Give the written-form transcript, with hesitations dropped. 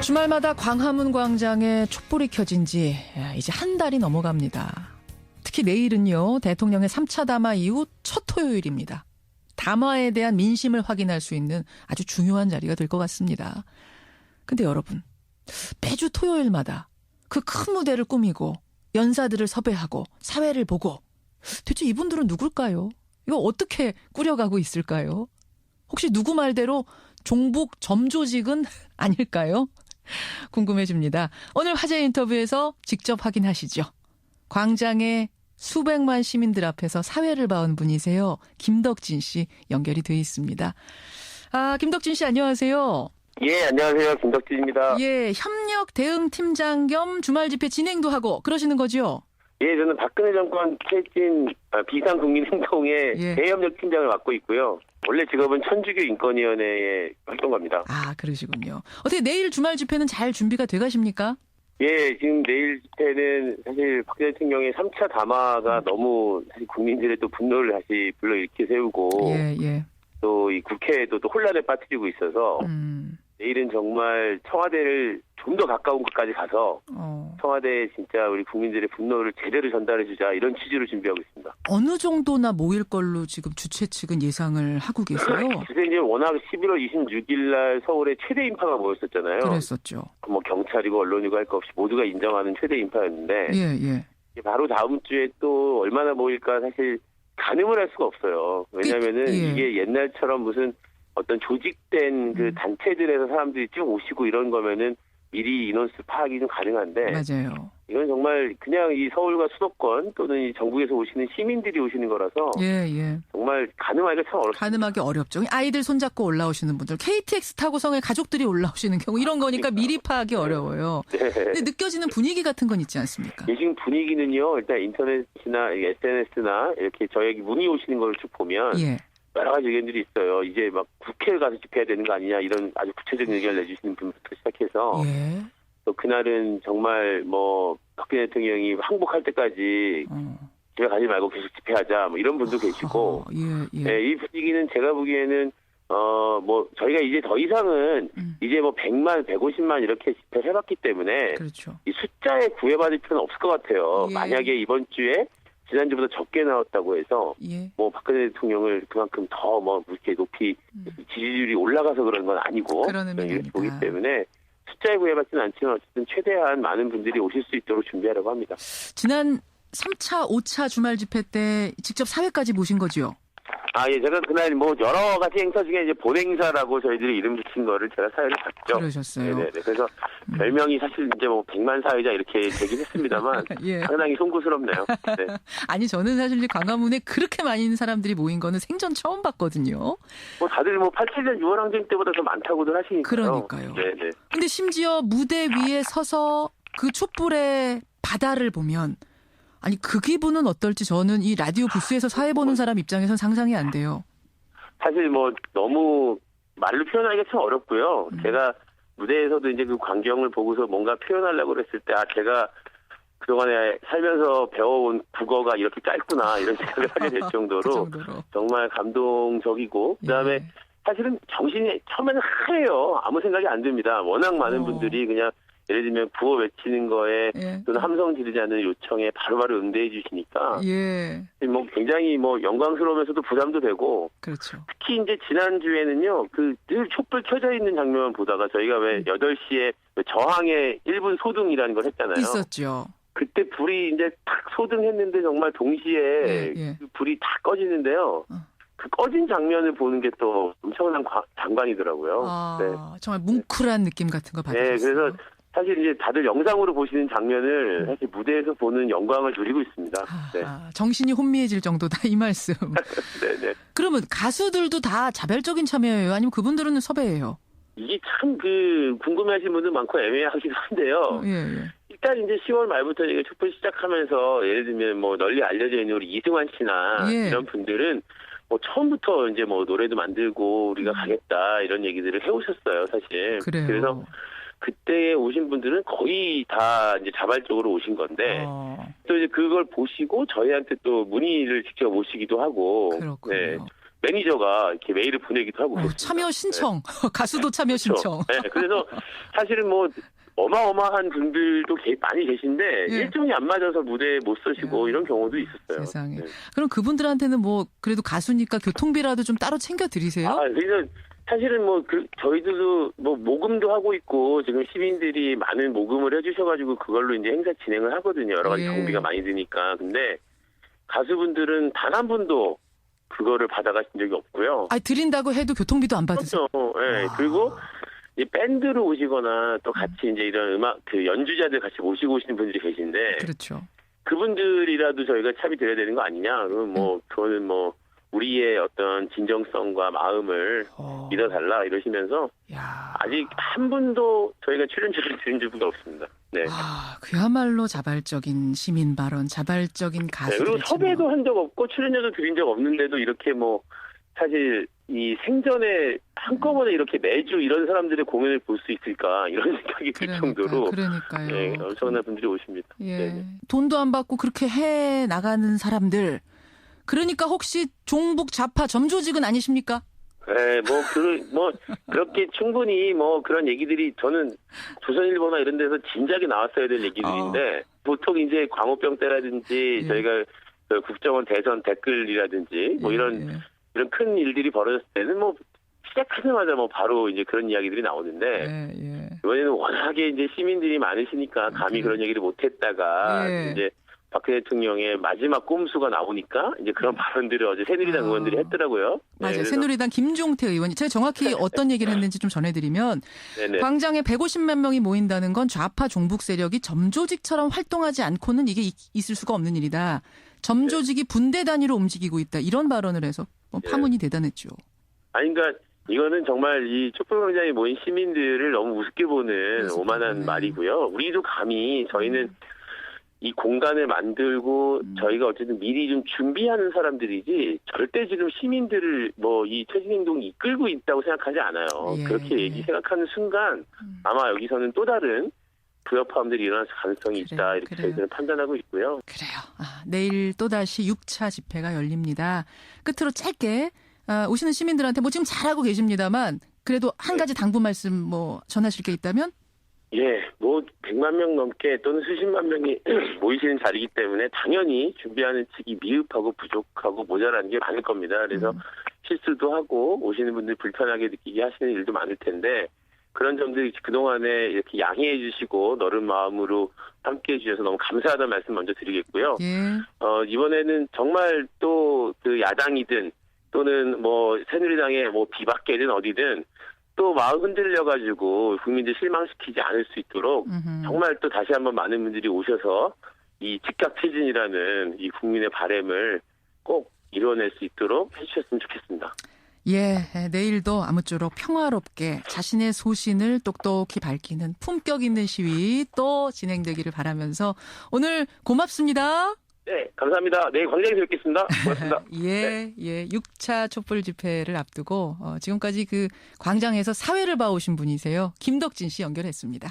주말마다 광화문 광장에 촛불이 켜진 지 이제 한 달이 넘어갑니다. 특히 내일은요, 대통령의 3차 담화 이후 첫 토요일입니다. 담화에 대한 민심을 확인할 수 있는 아주 중요한 자리가 될 것 같습니다. 근데 여러분, 매주 토요일마다 그 큰 무대를 꾸미고 연사들을 섭외하고 사회를 보고 대체 이분들은 누굴까요? 이거 어떻게 꾸려가고 있을까요? 혹시 누구 말대로 종북 점조직은 아닐까요? 궁금해집니다. 오늘 화제 인터뷰에서 직접 확인하시죠. 광장에 수백만 시민들 앞에서 사회를 봐온 분이세요. 김덕진 씨 연결이 돼 있습니다. 김덕진 씨 안녕하세요. 예, 안녕하세요. 김덕진입니다. 예, 협력 대응 팀장 겸 주말 집회 진행도 하고 그러시는 거죠? 예, 저는 박근혜 정권 퇴진 비상국민행동의 대협력 팀장을 맡고 있고요. 원래 직업은 천주교 인권위원회의 활동가입니다. 그러시군요. 어떻게 내일 주말 집회는 잘 준비가 돼 가십니까? 예, 지금 내일 집회는 사실 박근혜 대통령의 3차 담화가 너무 사실 국민들의 또 분노를 다시 불러일으켜 세우고 또 이 국회에도 또 혼란을 빠뜨리고 있어서 내일은 정말 청와대를 좀 더 가까운 곳까지 가서 청와대에 진짜 우리 국민들의 분노를 제대로 전달해주자 이런 취지로 준비하고 있습니다. 어느 정도나 모일 걸로 지금 주최 측은 예상을 하고 계세요? 글쎄 이제 워낙 11월 26일 날 서울에 최대 인파가 모였었잖아요. 그랬었죠. 뭐 경찰이고 언론이고 할 것 없이 모두가 인정하는 최대 인파였는데 바로 다음 주에 또 얼마나 모일까 사실 가늠을 할 수가 없어요. 왜냐하면은 이게 옛날처럼 무슨 어떤 조직된 그 단체들에서 사람들이 쭉 오시고 이런 거면은 미리 인원수 파악이 좀 가능한데 맞아요. 이건 정말 그냥 이 서울과 수도권 또는 이 전국에서 오시는 시민들이 오시는 거라서 정말 가늠하기가 참 어렵습니다. 가늠하기 어렵죠. 아이들 손잡고 올라오시는 분들, KTX 타고성에 가족들이 올라오시는 경우 이런 거니까 미리 파악이 어려워요. 근데 느껴지는 분위기 같은 건 있지 않습니까? 지금 분위기는요. 일단 인터넷이나 SNS나 이렇게 저에게 문의 오시는 걸 쭉 보면 여러 가지 의견들이 있어요. 이제 막 국회에 가서 집회해야 되는 거 아니냐 이런 아주 구체적인 의견을 내주시는 분부터 시작해서 또 그날은 정말 뭐 박근혜 대통령이 항복할 때까지 집에 가지 말고 계속 집회하자 뭐 이런 분도 계시고 이 분위기는 제가 보기에는 뭐 저희가 이제 더 이상은 이제 뭐 100만, 150만 이렇게 집회를 해봤기 때문에 이 숫자에 구애받을 필요는 없을 것 같아요. 만약에 이번 주에 지난주보다 적게 나왔다고 해서 뭐 박근혜 대통령을 그만큼 더 뭐 이렇게 높이 지지율이 올라가서 그런 건 아니고 이렇게 보기 때문에 숫자에 구애받지는 않지만 어쨌든 최대한 많은 분들이 오실 수 있도록 준비하려고 합니다. 지난 3차, 5차 주말 집회 때 직접 사회까지 모신 거죠? 제가 그날 뭐 여러 가지 행사 중에 이제 본행사라고 저희들이 이름 붙인 거를 제가 사회를 봤죠. 그러셨어요. 네네. 그래서 별명이 사실 이제 뭐 100만 사회자 이렇게 되긴 했습니다만 상당히 송구스럽네요. 네. 아니 저는 사실 광화문에 그렇게 많은 사람들이 모인 거는 생전 처음 봤거든요. 뭐 다들 뭐 87년 6월 항쟁 때보다 더 많다고들 하시니까요. 그러니까요. 네네. 근데 심지어 무대 위에 서서 그 촛불의 바다를 보면 아니 그 기분은 어떨지 저는 이 라디오 부스에서 사회 보는 사람 입장에선 상상이 안 돼요. 사실 뭐 너무 말로 표현하기가 참 어렵고요. 제가 무대에서도 이제 그 광경을 보고서 뭔가 표현하려고 그랬을 때 제가 그동안에 살면서 배워온 국어가 이렇게 짧구나 이런 생각을 하게 될 정도로 정말 감동적이고 그다음에 사실은 정신이 처음에는 하얘요. 아무 생각이 안 듭니다. 워낙 많은 분들이 그냥 예를 들면 구호 외치는 거에 또는 함성 지르지 않는 요청에 바로바로 응대해 주시니까 뭐 굉장히 뭐 영광스러우면서도 부담도 되고 특히 이제 지난주에는요 그 늘 촛불 켜져 있는 장면만 보다가 저희가 왜 8시에 저항의 1분 소등이라는 걸 했잖아요. 있었죠. 그때 불이 이제 탁 소등했는데 정말 동시에 그 불이 다 꺼지는데요. 그 꺼진 장면을 보는 게 또 엄청난 장관이더라고요. 정말 뭉클한 느낌 같은 거 받으셨어요? 네, 그래서 사실 이제 다들 영상으로 보시는 장면을 사실 무대에서 보는 영광을 누리고 있습니다. 정신이 혼미해질 정도다 이 말씀. 네네. 그러면 가수들도 다 자발적인 참여예요? 아니면 그분들은 섭외예요? 이게 참 궁금해하시는 분들 많고 애매하기도 한데요. 일단 이제 10월 말부터 이게 촛불 시작하면서 예를 들면 뭐 널리 알려져 있는 우리 이승환 씨나 이런 분들은 뭐 처음부터 이제 뭐 노래도 만들고 우리가 가겠다 이런 얘기들을 해오셨어요, 사실. 그래서 그때 오신 분들은 거의 다 이제 자발적으로 오신 건데 또 이제 그걸 보시고 저희한테 또 문의를 직접 오시기도 하고 매니저가 이렇게 메일을 보내기도 하고. 참여 신청. 네. 가수도 참여 신청. 네. 그래서 사실은 뭐 어마어마한 분들도 많이 계신데 예. 일정이 안 맞아서 무대에 못 서시고 이런 경우도 있었어요. 세상에. 네. 그럼 그분들한테는 뭐 그래도 가수니까 교통비라도 좀 따로 챙겨 드리세요? 그래서 사실은 뭐 저희들도 뭐 모금도 하고 있고 지금 시민들이 많은 모금을 해주셔가지고 그걸로 이제 행사 진행을 하거든요. 여러 가지 경비가 많이 드니까. 근데 가수분들은 단 한 분도 그거를 받아가신 적이 없고요. 드린다고 해도 교통비도 안 받으세요? 그렇죠. 네. 그리고 이 밴드로 오시거나 또 같이 이제 이런 음악 연주자들 같이 모시고 오시는 분들이 계신데. 그렇죠. 그분들이라도 저희가 차비 드려야 되는 거 아니냐? 그러면 뭐 그거는 뭐 우리의 어떤 진정성과 마음을 믿어달라 이러시면서 아직 한 분도 저희가 출연료를 드린 적은 없습니다. 네. 그야말로 자발적인 시민 발언, 자발적인 가수. 네, 그리고 섭외도 한 적 없고 출연료도 드린 적 없는데도 이렇게 뭐 사실 이 생전에 한꺼번에 이렇게 매주 이런 사람들의 공연을 볼 수 있을까 이런 생각이 들 정도로 그러니까요. 네, 엄청난 분들이 오십니다. 예. 네. 돈도 안 받고 그렇게 해 나가는 사람들. 그러니까 혹시 종북 좌파 점조직은 아니십니까? 네, 그렇게 충분히 뭐 그런 얘기들이 저는 조선일보나 이런 데서 진작에 나왔어야 될 얘기들인데 보통 이제 광우병 때라든지 저희가 국정원 대선 댓글이라든지 뭐 이런 큰 일들이 벌어졌을 때는 뭐 시작하자마자 뭐 바로 이제 그런 이야기들이 나오는데 이번에는 워낙에 이제 시민들이 많으시니까 감히 그런 얘기를 못했다가 이제 박근혜 대통령의 마지막 꼼수가 나오니까 이제 그런 발언들을 어제 새누리당 의원들이 했더라고요. 맞아요. 네, 새누리당 김종태 의원이 제가 정확히 어떤 얘기를 했는지 좀 전해드리면 광장에 150만 명이 모인다는 건 좌파 종북 세력이 점조직처럼 활동하지 않고는 이게 있을 수가 없는 일이다. 점조직이 분대 단위로 움직이고 있다. 이런 발언을 해서 파문이 대단했죠. 그러니까 이거는 정말 이 촛불광장에 모인 시민들을 너무 우습게 보는 오만한 말이고요. 우리도 감히 저희는 이 공간을 만들고 저희가 어쨌든 미리 좀 준비하는 사람들이지 절대 지금 시민들을 뭐 이 퇴진행동이 이끌고 있다고 생각하지 않아요. 그렇게 생각하는 순간 아마 여기서는 또 다른 부여파함들이 일어날 가능성이 있다 이렇게 저희들은 판단하고 있고요. 그래요. 내일 또다시 6차 집회가 열립니다. 끝으로 짧게 오시는 시민들한테 뭐 지금 잘하고 계십니다만 그래도 한 가지 당부 말씀 뭐 전하실 게 있다면? 뭐 100만 명 넘게 또는 수십만 명이 모이시는 자리이기 때문에 당연히 준비하는 측이 미흡하고 부족하고 모자란 게 많을 겁니다. 그래서 실수도 하고 오시는 분들 불편하게 느끼게 하시는 일도 많을 텐데 그런 점들 그동안에 이렇게 양해해 주시고 너른 마음으로 함께해 주셔서 너무 감사하다는 말씀 먼저 드리겠고요. 이번에는 정말 또 그 야당이든 또는 뭐 새누리당의 뭐 비박계든 어디든 또 마음 흔들려가지고 국민들 실망시키지 않을 수 있도록 정말 또 다시 한번 많은 분들이 오셔서 이 즉각 퇴진이라는 이 국민의 바람을 꼭 이뤄낼 수 있도록 해주셨으면 좋겠습니다. 내일도 아무쪼록 평화롭게 자신의 소신을 똑똑히 밝히는 품격 있는 시위 또 진행되기를 바라면서 오늘 고맙습니다. 네, 감사합니다. 내일 광장에서 뵙겠습니다. 고맙습니다. 6차 촛불 집회를 앞두고 지금까지 그 광장에서 사회를 봐오신 분이세요. 김덕진 씨 연결했습니다.